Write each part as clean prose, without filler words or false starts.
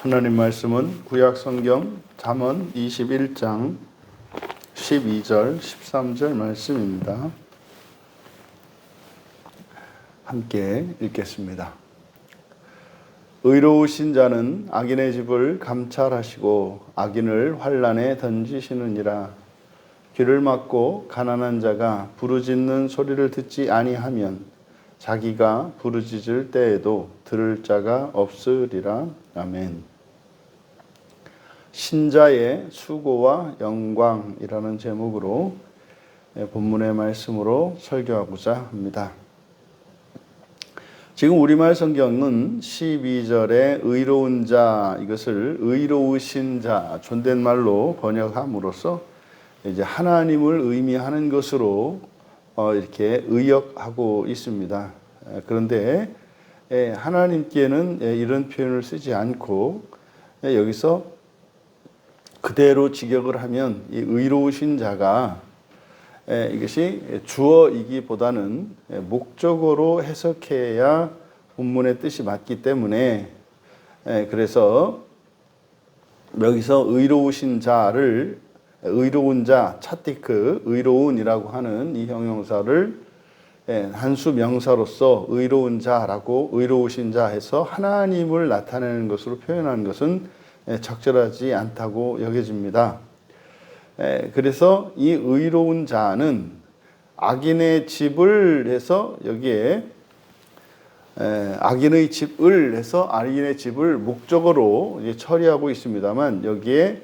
하나님 말씀은 구약 성경 잠언 21장 12절 13절 말씀입니다. 함께 읽겠습니다. 의로우신 자는 악인의 집을 감찰하시고 악인을 환난에 던지시느니라. 귀를 막고 가난한 자가 부르짖는 소리를 듣지 아니하면 자기가 부르짖을 때에도 들을 자가 없으리라. 아멘. 신자의 수고와 영광이라는 제목으로 본문의 말씀으로 설교하고자 합니다. 지금 우리말 성경은 12절에 의로운 자, 이것을 의로우신 자, 존댓말로 번역함으로써 이제 하나님을 의미하는 것으로 이렇게 의역하고 있습니다. 그런데 하나님께는 이런 표현을 쓰지 않고 여기서 그대로 직역을 하면 이 의로우신 자가 이것이 주어이기보다는 목적어로 해석해야 본문의 뜻이 맞기 때문에 그래서 여기서 의로우신 자를 의로운 자, 차티크, 의로운이라고 하는 이 형용사를 한수 명사로서 의로운 자라고 의로우신 자 해서 하나님을 나타내는 것으로 표현하는 것은 적절하지 않다고 여겨집니다. 그래서 이 의로운 자는 악인의 집을 해서 여기에 악인의 집을 해서 악인의 집을 목적어로 처리하고 있습니다만 여기에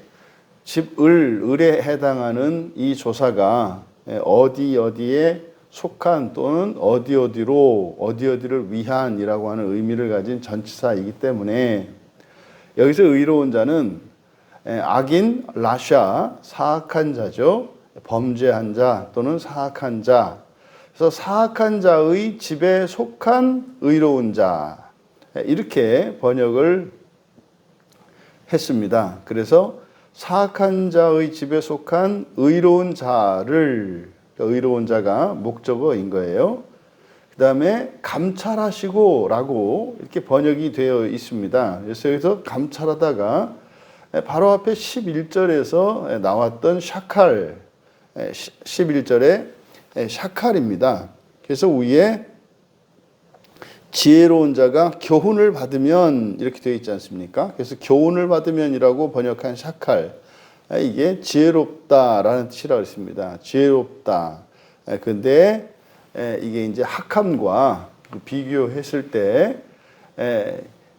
을에 해당하는 이 조사가 어디에 속한 또는 어디를 위한이라고 하는 의미를 가진 전치사이기 때문에 여기서 의로운 자는 악인 라샤, 사악한 자죠. 범죄한 자 또는 사악한 자. 그래서 사악한 자의 집에 속한 의로운 자. 이렇게 번역을 했습니다. 그래서 사악한 자의 집에 속한 의로운 자를, 의로운 자가 목적어인 거예요. 그 다음에 감찰하시고 라고 이렇게 번역이 되어 있습니다. 그래서 여기서 감찰하다가 바로 앞에 11절에서 나왔던 샤칼, 11절에 샤칼입니다. 그래서 위에 지혜로운 자가 교훈을 받으면 이렇게 되어 있지 않습니까? 그래서 교훈을 받으면이라고 번역한 샤칼, 이게 지혜롭다라는 뜻이라고 했습니다. 지혜롭다. 근데 이게 이제 학함과 비교했을 때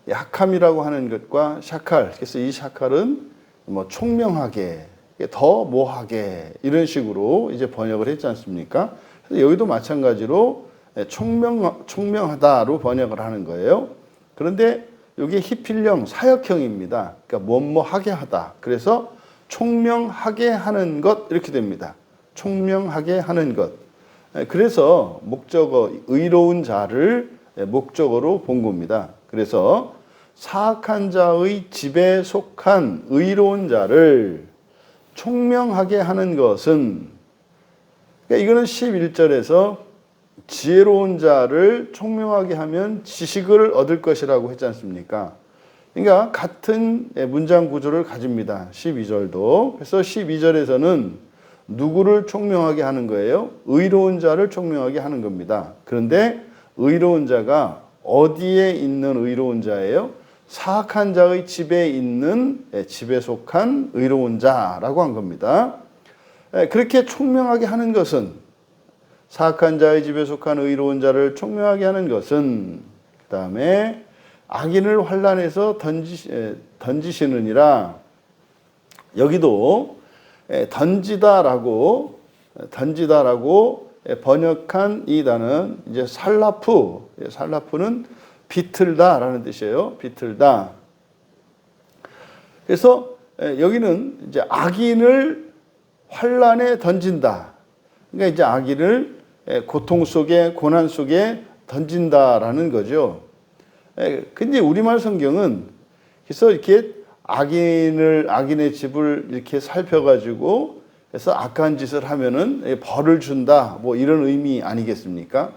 학함이라고 하는 것과 샤칼, 그래서 이 샤칼은 뭐 총명하게, 더 뭐하게 이런 식으로 이제 번역을 했지 않습니까? 그래서 여기도 마찬가지로 총명하다로 번역을 하는 거예요. 그런데 여기 히필령 사역형입니다. 그러니까 뭐하게 하다. 그래서 총명하게 하는 것 이렇게 됩니다. 총명하게 하는 것. 그래서 목적어 의로운 자를 목적어로 본 겁니다. 그래서 사악한 자의 집에 속한 의로운 자를 총명하게 하는 것은, 그러니까 이거는 11절에서 지혜로운 자를 총명하게 하면 지식을 얻을 것이라고 했지 않습니까? 그러니까 같은 문장 구조를 가집니다. 12절도. 그래서 12절에서는 누구를 총명하게 하는 거예요? 의로운 자를 총명하게 하는 겁니다. 그런데 의로운 자가 어디에 있는 의로운 자예요? 사악한 자의 집에 있는, 집에 속한 의로운 자라고 한 겁니다. 그렇게 총명하게 하는 것은, 사악한 자의 집에 속한 의로운 자를 총명하게 하는 것은, 그 다음에 악인을 환난에서 던지시느니라. 여기도 던지다라고 번역한 이 단어는 이제 살라프는 비틀다라는 뜻이에요. 비틀다. 그래서 여기는 이제 악인을 환난에 던진다. 그러니까 이제 악인을 고통 속에, 고난 속에 던진다라는 거죠. 근데 우리말 성경은 그래서 이렇게 악인의 집을 이렇게 살펴가지고 그래서 악한 짓을 하면은 벌을 준다, 뭐 이런 의미 아니겠습니까?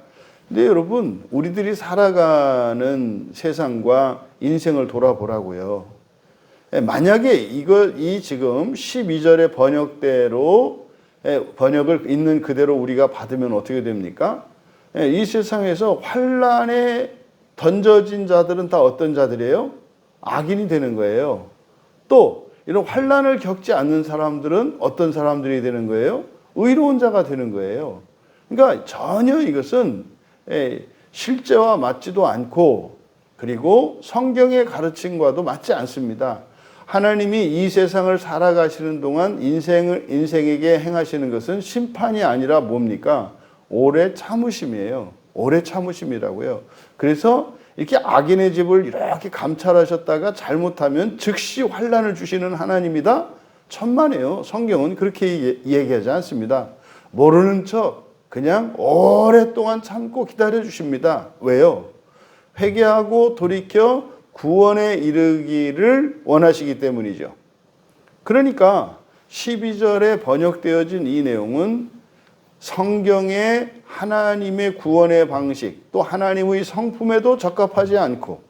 근데 여러분, 우리들이 살아가는 세상과 인생을 돌아보라고요. 만약에 이 지금 12절의 번역대로 번역을 있는 그대로 우리가 받으면 어떻게 됩니까? 이 세상에서 환난에 던져진 자들은 다 어떤 자들이에요? 악인이 되는 거예요. 또 이런 환난을 겪지 않는 사람들은 어떤 사람들이 되는 거예요? 의로운 자가 되는 거예요. 그러니까 전혀 이것은 실제와 맞지도 않고 그리고 성경의 가르침과도 맞지 않습니다. 하나님이 이 세상을 살아가시는 동안 인생에게 행하시는 것은 심판이 아니라 뭡니까? 오래 참으심이에요. 오래 참으심이라고요. 그래서 이렇게 악인의 집을 이렇게 감찰하셨다가 잘못하면 즉시 환난을 주시는 하나님이다? 천만에요. 성경은 그렇게 얘기하지 않습니다. 모르는 척 그냥 오랫동안 참고 기다려 주십니다. 왜요? 회개하고 돌이켜 구원에 이르기를 원하시기 때문이죠. 그러니까 12절에 번역되어진 이 내용은 성경의 하나님의 구원의 방식, 또 하나님의 성품에도 적합하지 않고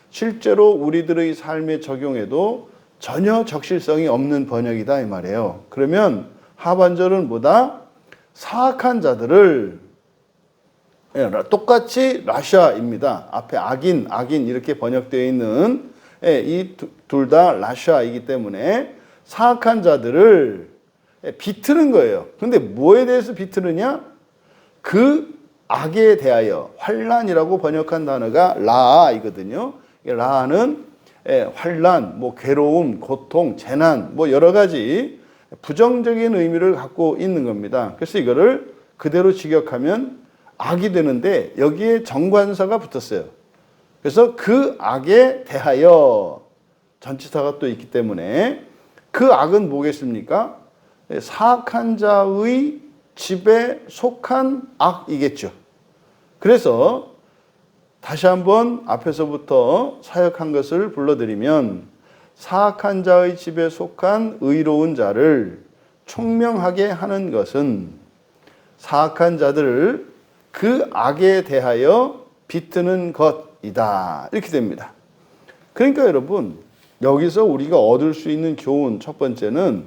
실제로 우리들의 삶에 적용해도 전혀 적실성이 없는 번역이다 이 말이에요. 그러면 하반절은 뭐다? 사악한 자들을 똑같이 라샤입니다. 앞에 악인 이렇게 번역되어 있는 이 둘 다 라샤이기 때문에 사악한 자들을 비트는 거예요. 근데 뭐에 대해서 비트느냐? 그 악에 대하여 환란이라고 번역한 단어가 라이거든요. 라는 환란, 괴로움, 고통, 재난, 여러 가지 부정적인 의미를 갖고 있는 겁니다. 그래서 이거를 그대로 직역하면 악이 되는데 여기에 정관사가 붙었어요. 그래서 그 악에 대하여 전치사가 또 있기 때문에 그 악은 뭐겠습니까? 사악한 자의 집에 속한 악이겠죠. 그래서 다시 한번 앞에서부터 사역한 것을 불러드리면 사악한 자의 집에 속한 의로운 자를 총명하게 하는 것은 사악한 자들을 그 악에 대하여 비트는 것이다. 이렇게 됩니다. 그러니까 여러분, 여기서 우리가 얻을 수 있는 교훈 첫 번째는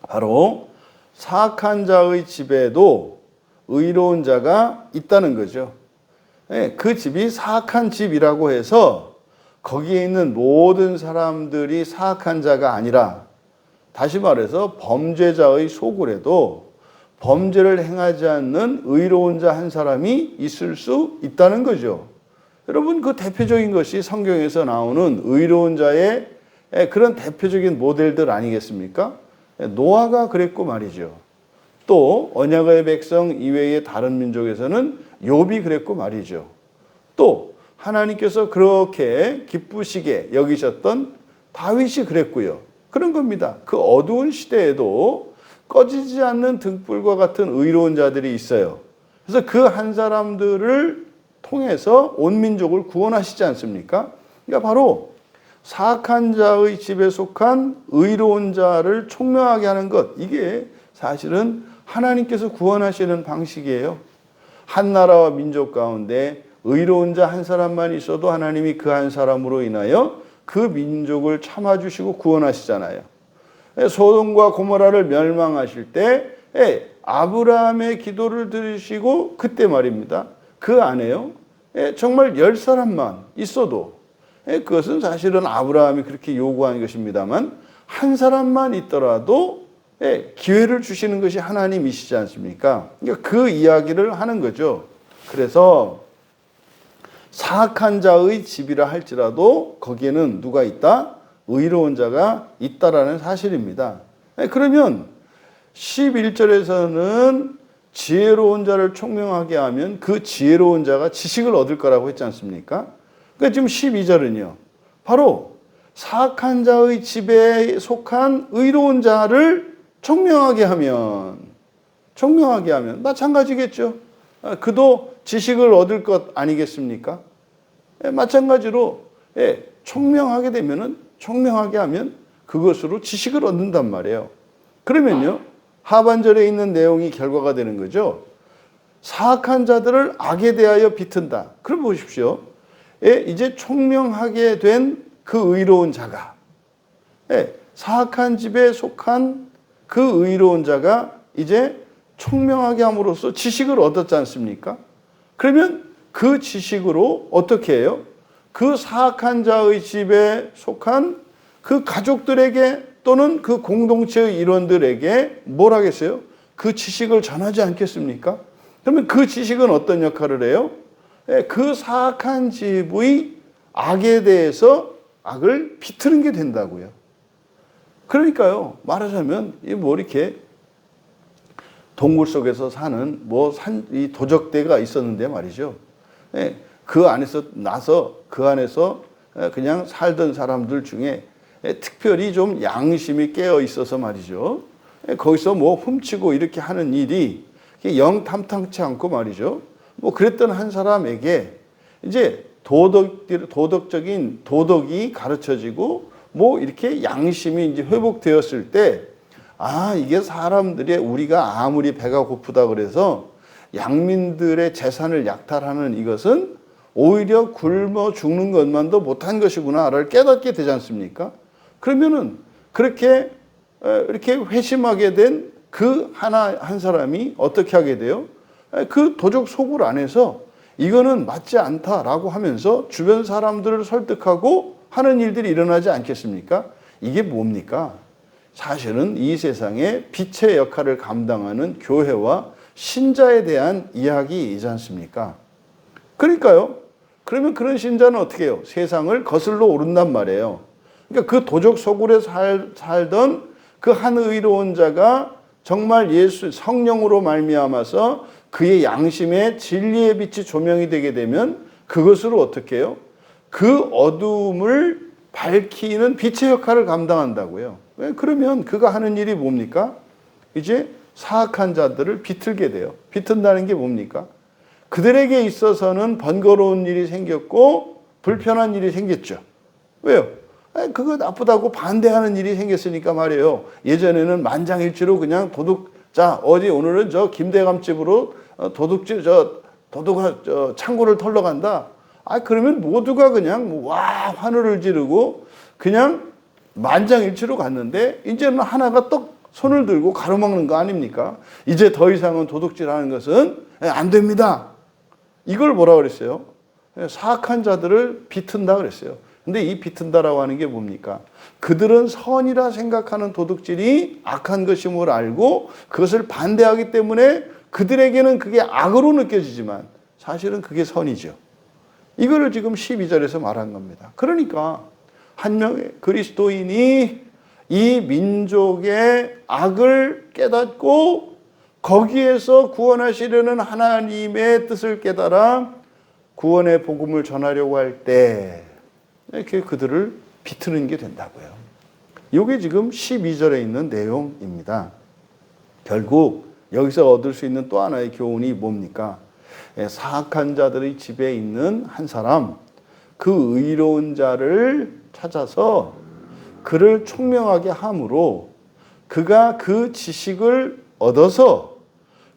바로 사악한 자의 집에도 의로운 자가 있다는 거죠. 그 집이 사악한 집이라고 해서 거기에 있는 모든 사람들이 사악한 자가 아니라 다시 말해서 범죄자의 속을에도 범죄를 행하지 않는 의로운 자 한 사람이 있을 수 있다는 거죠. 여러분, 그 대표적인 것이 성경에서 나오는 의로운 자의 그런 대표적인 모델들 아니겠습니까? 노아가 그랬고 말이죠. 또 언약의 백성 이외의 다른 민족에서는 욥이 그랬고 말이죠. 또 하나님께서 그렇게 기쁘시게 여기셨던 다윗이 그랬고요. 그런 겁니다. 그 어두운 시대에도 꺼지지 않는 등불과 같은 의로운 자들이 있어요. 그래서 그 한 사람들을 통해서 온 민족을 구원하시지 않습니까? 그러니까 바로 사악한 자의 집에 속한 의로운 자를 총명하게 하는 것, 이게 사실은 하나님께서 구원하시는 방식이에요. 한 나라와 민족 가운데 의로운 자 한 사람만 있어도 하나님이 그 한 사람으로 인하여 그 민족을 참아주시고 구원하시잖아요. 소돔과 고모라를 멸망하실 때 아브라함의 기도를 들으시고 그때 말입니다. 그 안에요. 정말 10사람만 있어도 그것은 사실은 아브라함이 그렇게 요구한 것입니다만 한 사람만 있더라도 기회를 주시는 것이 하나님이시지 않습니까? 그러니까 그 이야기를 하는 거죠. 그래서 사악한 자의 집이라 할지라도 거기에는 누가 있다? 의로운 자가 있다라는 사실입니다. 그러면 11절에서는 지혜로운 자를 총명하게 하면 그 지혜로운 자가 지식을 얻을 거라고 했지 않습니까? 그러니까 지금 12절은요. 바로 사악한 자의 집에 속한 의로운 자를 총명하게 하면 마찬가지겠죠. 그도 지식을 얻을 것 아니겠습니까? 마찬가지로 총명하게 하면 그것으로 지식을 얻는단 말이에요. 그러면요. 하반절에 있는 내용이 결과가 되는 거죠. 사악한 자들을 악에 대하여 비튼다. 그럼 보십시오. 이제 총명하게 된 그 의로운 자가 사악한 집에 속한 그 의로운 자가 이제 총명하게 함으로써 지식을 얻었지 않습니까? 그러면 그 지식으로 어떻게 해요? 그 사악한 자의 집에 속한 그 가족들에게 또는 그 공동체의 일원들에게 뭘 하겠어요? 그 지식을 전하지 않겠습니까? 그러면 그 지식은 어떤 역할을 해요? 그 사악한 집의 악에 대해서 악을 비트는 게 된다고요. 그러니까요, 말하자면 뭐 이렇게 동굴 속에서 사는 이 도적대가 있었는데 말이죠. 그 안에서 나서 그 안에서 그냥 살던 사람들 중에 특별히 좀 양심이 깨어 있어서 말이죠. 거기서 뭐 훔치고 이렇게 하는 일이 영 탐탁치 않고 말이죠. 뭐 그랬던 한 사람에게 이제 도덕적인 도덕이 가르쳐지고 뭐 이렇게 양심이 이제 회복되었을 때, 이게 사람들이 우리가 아무리 배가 고프다 그래서 양민들의 재산을 약탈하는 이것은 오히려 굶어 죽는 것만도 못한 것이구나를 깨닫게 되지 않습니까? 그러면은 그렇게 이렇게 회심하게 된 그 한 사람이 어떻게 하게 돼요? 그 도적 소굴 안에서 이거는 맞지 않다라고 하면서 주변 사람들을 설득하고 하는 일들이 일어나지 않겠습니까? 이게 뭡니까? 사실은 이 세상에 빛의 역할을 감당하는 교회와 신자에 대한 이야기이지 않습니까? 그러니까요. 그러면 그런 신자는 어떻게 해요? 세상을 거슬러 오른단 말이에요. 그러니까 그 도적 소굴에 살던 그 한 의로운 자가 정말 예수 성령으로 말미암아서 그의 양심에 진리의 빛이 조명이 되게 되면 그것으로 어떻게 해요? 그 어두움을 밝히는 빛의 역할을 감당한다고요. 그러면 그가 하는 일이 뭡니까? 이제 사악한 자들을 비틀게 돼요. 비튼다는 게 뭡니까? 그들에게 있어서는 번거로운 일이 생겼고 불편한 일이 생겼죠. 왜요? 그거 나쁘다고 반대하는 일이 생겼으니까 말이에요. 예전에는 만장일치로 그냥 오늘은 저 김대감 집으로 창고를 털러 간다. 그러면 모두가 그냥 환호를 지르고 그냥 만장일치로 갔는데 이제는 하나가 떡 손을 들고 가로막는 거 아닙니까? 이제 더 이상은 도둑질하는 것은 안 됩니다. 이걸 뭐라 그랬어요? 사악한 자들을 비튼다 그랬어요. 근데 이 비튼다라고 하는 게 뭡니까? 그들은 선이라 생각하는 도둑질이 악한 것임을 알고 그것을 반대하기 때문에 그들에게는 그게 악으로 느껴지지만 사실은 그게 선이죠. 이거를 지금 12절에서 말한 겁니다. 그러니까 한 명의 그리스도인이 이 민족의 악을 깨닫고 거기에서 구원하시려는 하나님의 뜻을 깨달아 구원의 복음을 전하려고 할 때 이렇게 그들을 비트는 게 된다고요. 이게 지금 12절에 있는 내용입니다. 결국 여기서 얻을 수 있는 또 하나의 교훈이 뭡니까? 사악한 자들의 집에 있는 한 사람, 그 의로운 자를 찾아서 그를 총명하게 함으로 그가 그 지식을 얻어서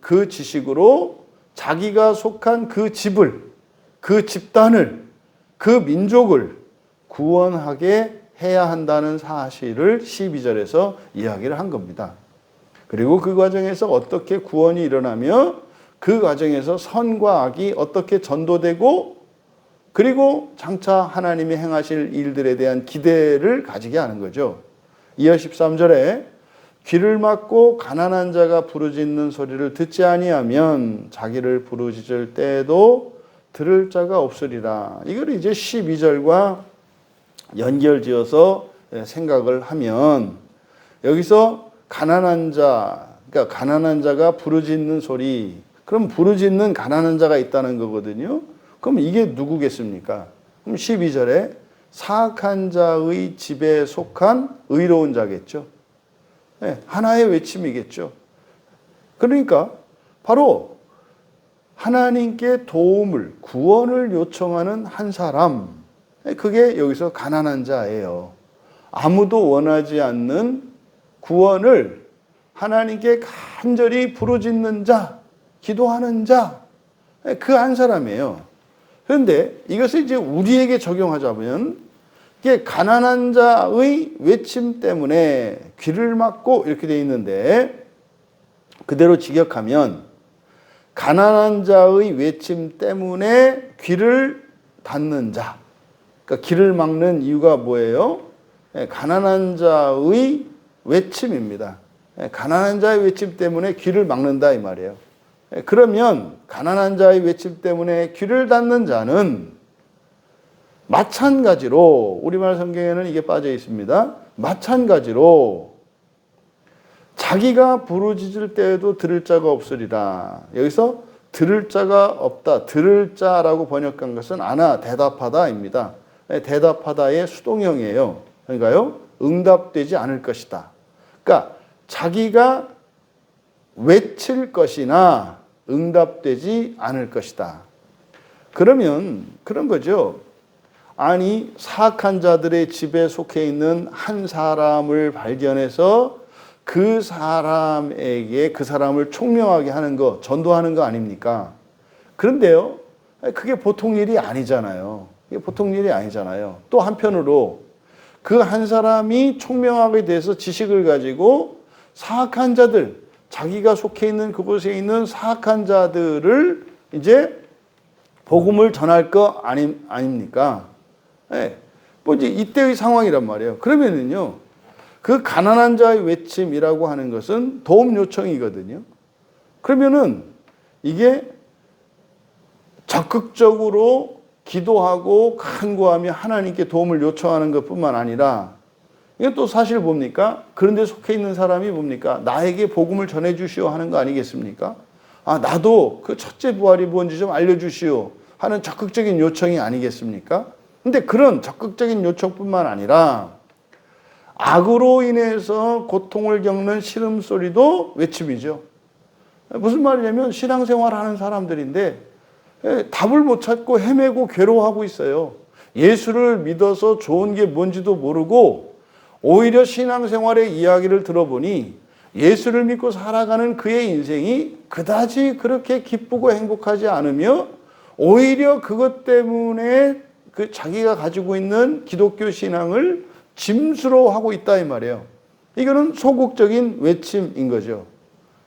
그 지식으로 자기가 속한 그 집을, 그 집단을, 그 민족을 구원하게 해야 한다는 사실을 12절에서 이야기를 한 겁니다. 그리고 그 과정에서 어떻게 구원이 일어나며 그 과정에서 선과 악이 어떻게 전도되고 그리고 장차 하나님이 행하실 일들에 대한 기대를 가지게 하는 거죠. 이어 13절에 귀를 막고 가난한 자가 부르짖는 소리를 듣지 아니하면 자기를 부르짖을 때에도 들을 자가 없으리라. 이걸 이제 12절과 연결지어서 생각을 하면 여기서 가난한 자가 부르짖는 소리, 그럼 부르짖는 가난한 자가 있다는 거거든요. 그럼 이게 누구겠습니까? 그럼 12절에 사악한 자의 집에 속한 의로운 자겠죠. 하나의 외침이겠죠. 그러니까 바로 하나님께 도움을, 구원을 요청하는 한 사람, 그게 여기서 가난한 자예요. 아무도 원하지 않는 구원을 하나님께 간절히 부르짖는 자, 기도하는 자, 그 한 사람이에요. 그런데 이것을 이제 우리에게 적용하자면 이게 가난한 자의 외침 때문에 귀를 막고 이렇게 돼 있는데, 그대로 직역하면 가난한 자의 외침 때문에 귀를 닫는 자. 그러니까 귀를 막는 이유가 뭐예요? 가난한 자의 외침입니다. 가난한 자의 외침 때문에 귀를 막는다 이 말이에요. 그러면 가난한 자의 외침 때문에 귀를 닫는 자는 마찬가지로, 우리말 성경에는 이게 빠져 있습니다. 마찬가지로 자기가 부르짖을 때에도 들을 자가 없으리라. 여기서 들을 자가 없다, 들을 자라고 번역한 것은 아나, 대답하다입니다. 대답하다의 수동형이에요. 그러니까요, 응답되지 않을 것이다. 그러니까 자기가 외칠 것이나 응답되지 않을 것이다. 그러면 그런 거죠. 아니, 사악한 자들의 집에 속해 있는 한 사람을 발견해서 그 사람에게 그 사람을 총명하게 하는 거, 전도하는 거 아닙니까? 그런데요, 그게 보통 일이 아니잖아요. 이게 보통 일이 아니잖아요. 또 한편으로 그 한 사람이 총명하게 돼서 지식을 가지고 사악한 자들, 자기가 속해 있는 그곳에 있는 사악한 자들을 이제 복음을 전할 거 아닙니까? 네. 뭐 이제 이때의 상황이란 말이에요. 그러면은요, 그 가난한 자의 외침이라고 하는 것은 도움 요청이거든요. 그러면은 이게 적극적으로 기도하고 간구하며 하나님께 도움을 요청하는 것뿐만 아니라, 이게 또 사실 뭡니까? 그런 데 속해 있는 사람이 뭡니까? 나에게 복음을 전해 주시오 하는 거 아니겠습니까? 아, 나도 그 첫째 부활이 뭔지 좀 알려주시오 하는 적극적인 요청이 아니겠습니까? 근데 그런 적극적인 요청뿐만 아니라 악으로 인해서 고통을 겪는 신음소리도 외침이죠. 무슨 말이냐면 신앙생활 하는 사람들인데 답을 못 찾고 헤매고 괴로워하고 있어요. 예수를 믿어서 좋은 게 뭔지도 모르고 오히려 신앙생활의 이야기를 들어보니 예수를 믿고 살아가는 그의 인생이 그다지 그렇게 기쁘고 행복하지 않으며 오히려 그것 때문에 그 자기가 가지고 있는 기독교 신앙을 짐스러워하고 있다 이 말이에요. 이거는 소극적인 외침인 거죠.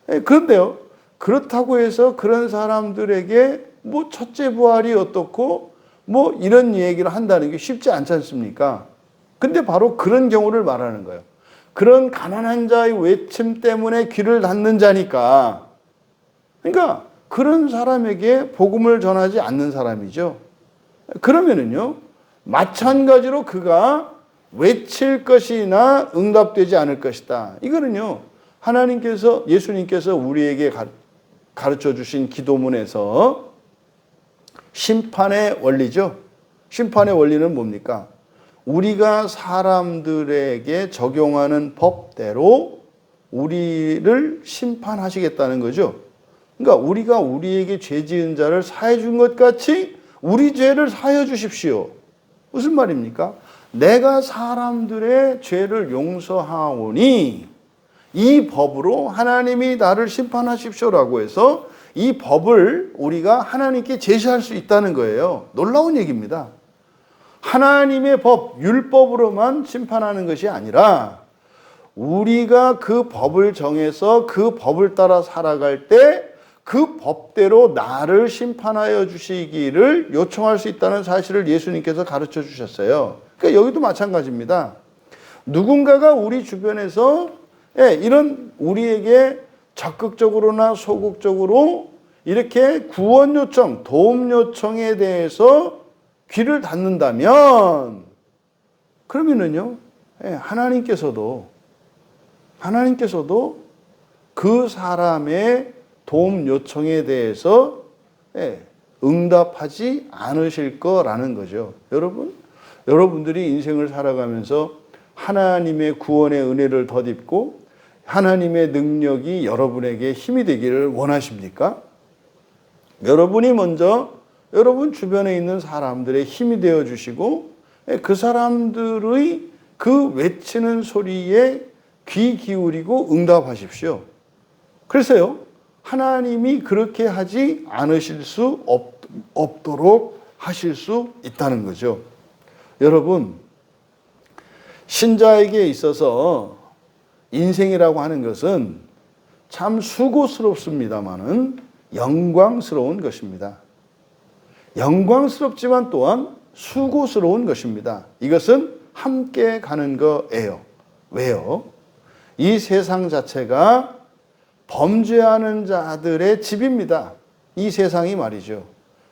그런데요, 그렇다고 해서 그런 사람들에게 뭐 첫째 부활이 어떻고 뭐 이런 얘기를 한다는 게 쉽지 않지 않습니까? 근데 바로 그런 경우를 말하는 거예요. 그런 가난한 자의 외침 때문에 귀를 닫는 자니까. 그러니까 그런 사람에게 복음을 전하지 않는 사람이죠. 그러면은요, 마찬가지로 그가 외칠 것이나 응답되지 않을 것이다. 이거는요, 하나님께서, 예수님께서 우리에게 가르쳐 주신 기도문에서 심판의 원리죠. 심판의 원리는 뭡니까? 우리가 사람들에게 적용하는 법대로 우리를 심판하시겠다는 거죠. 그러니까 우리가 우리에게 죄 지은 자를 사해 준 것 같이 우리 죄를 사해 주십시오. 무슨 말입니까? 내가 사람들의 죄를 용서하오니 이 법으로 하나님이 나를 심판하십시오라고 해서 이 법을 우리가 하나님께 제시할 수 있다는 거예요. 놀라운 얘기입니다. 하나님의 법, 율법으로만 심판하는 것이 아니라 우리가 그 법을 정해서 그 법을 따라 살아갈 때 그 법대로 나를 심판하여 주시기를 요청할 수 있다는 사실을 예수님께서 가르쳐 주셨어요. 그러니까 여기도 마찬가지입니다. 누군가가 우리 주변에서 이런 우리에게 적극적으로나 소극적으로 이렇게 구원 요청, 도움 요청에 대해서 귀를 닫는다면 그러면은요, 하나님께서도 그 사람의 도움 요청에 대해서 응답하지 않으실 거라는 거죠. 여러분들이 인생을 살아가면서 하나님의 구원의 은혜를 덧입고 하나님의 능력이 여러분에게 힘이 되기를 원하십니까? 여러분이 먼저 여러분 주변에 있는 사람들의 힘이 되어 주시고 그 사람들의 그 외치는 소리에 귀 기울이고 응답하십시오. 그래서요, 하나님이 그렇게 하지 않으실 수 없도록 하실 수 있다는 거죠. 여러분, 신자에게 있어서 인생이라고 하는 것은 참 수고스럽습니다마는 영광스러운 것입니다. 영광스럽지만 또한 수고스러운 것입니다. 이것은 함께 가는 거예요. 왜요? 이 세상 자체가 범죄하는 자들의 집입니다. 이 세상이 말이죠.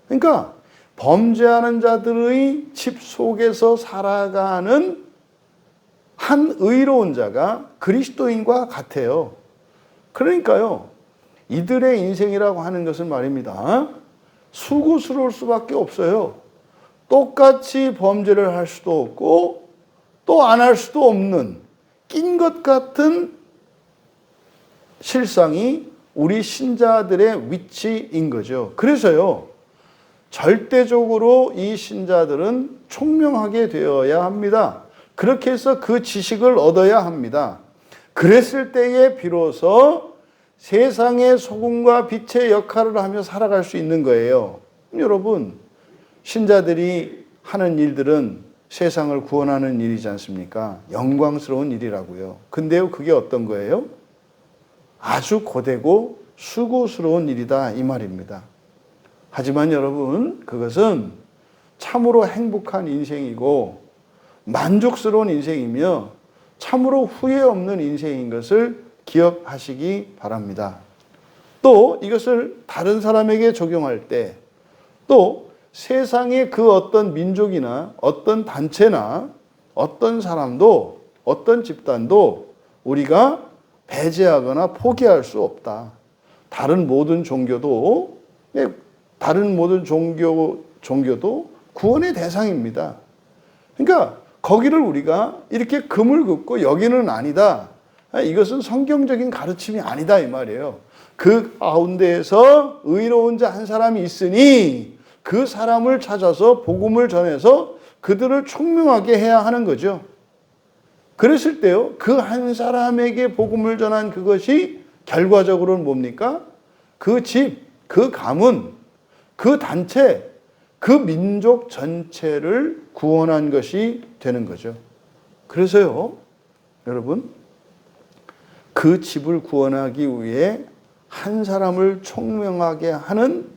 그러니까 범죄하는 자들의 집 속에서 살아가는 한 의로운 자가 그리스도인과 같아요. 그러니까요, 이들의 인생이라고 하는 것은 말입니다, 수고스러울 수밖에 없어요. 똑같이 범죄를 할 수도 없고 또 안 할 수도 없는 낀 것 같은 실상이 우리 신자들의 위치인 거죠. 그래서요, 절대적으로 이 신자들은 총명하게 되어야 합니다. 그렇게 해서 그 지식을 얻어야 합니다. 그랬을 때에 비로소 세상의 소금과 빛의 역할을 하며 살아갈 수 있는 거예요. 여러분, 신자들이 하는 일들은 세상을 구원하는 일이지 않습니까? 영광스러운 일이라고요. 근데요, 그게 어떤 거예요? 아주 고되고 수고스러운 일이다, 이 말입니다. 하지만 여러분, 그것은 참으로 행복한 인생이고 만족스러운 인생이며 참으로 후회 없는 인생인 것을 기억하시기 바랍니다. 또 이것을 다른 사람에게 적용할 때, 또 세상의 그 어떤 민족이나 어떤 단체나 어떤 사람도, 어떤 집단도 우리가 배제하거나 포기할 수 없다. 다른 모든 종교도 구원의 대상입니다. 그러니까 거기를 우리가 이렇게 금을 긋고 여기는 아니다, 이것은 성경적인 가르침이 아니다, 이 말이에요. 그 가운데에서 의로운 자 한 사람이 있으니 그 사람을 찾아서 복음을 전해서 그들을 총명하게 해야 하는 거죠. 그랬을 때요, 그 한 사람에게 복음을 전한 그것이 결과적으로는 뭡니까? 그 집, 그 가문, 그 단체, 그 민족 전체를 구원한 것이 되는 거죠. 그래서요, 여러분, 그 집을 구원하기 위해 한 사람을 총명하게 하는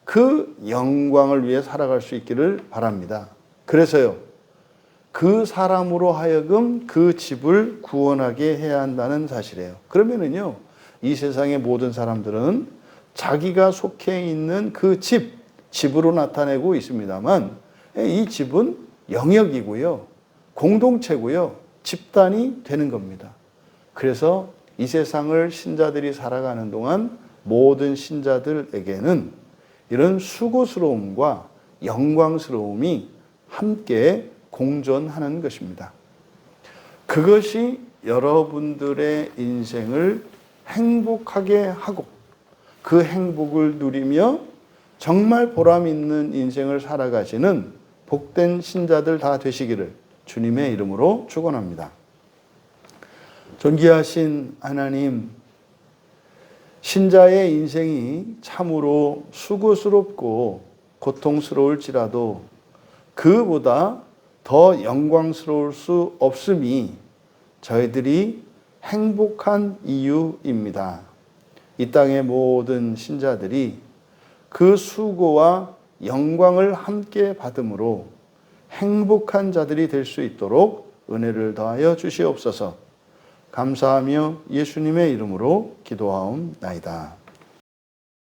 그 영광을 위해 살아갈 수 있기를 바랍니다. 그래서요, 그 사람으로 하여금 그 집을 구원하게 해야 한다는 사실이에요. 그러면은요, 이 세상의 모든 사람들은 자기가 속해 있는 그 집으로 나타내고 있습니다만, 이 집은 영역이고요, 공동체고요, 집단이 되는 겁니다. 그래서 이 세상을 신자들이 살아가는 동안 모든 신자들에게는 이런 수고스러움과 영광스러움이 함께 공존하는 것입니다. 그것이 여러분들의 인생을 행복하게 하고 그 행복을 누리며 정말 보람 있는 인생을 살아가시는 복된 신자들 다 되시기를 주님의 이름으로 축원합니다. 존귀하신 하나님, 신자의 인생이 참으로 수고스럽고 고통스러울지라도 그보다 더 영광스러울 수 없음이 저희들이 행복한 이유입니다. 이 땅의 모든 신자들이 그 수고와 영광을 함께 받음으로 행복한 자들이 될 수 있도록 은혜를 더하여 주시옵소서. 감사하며 예수님의 이름으로 기도하옵나이다.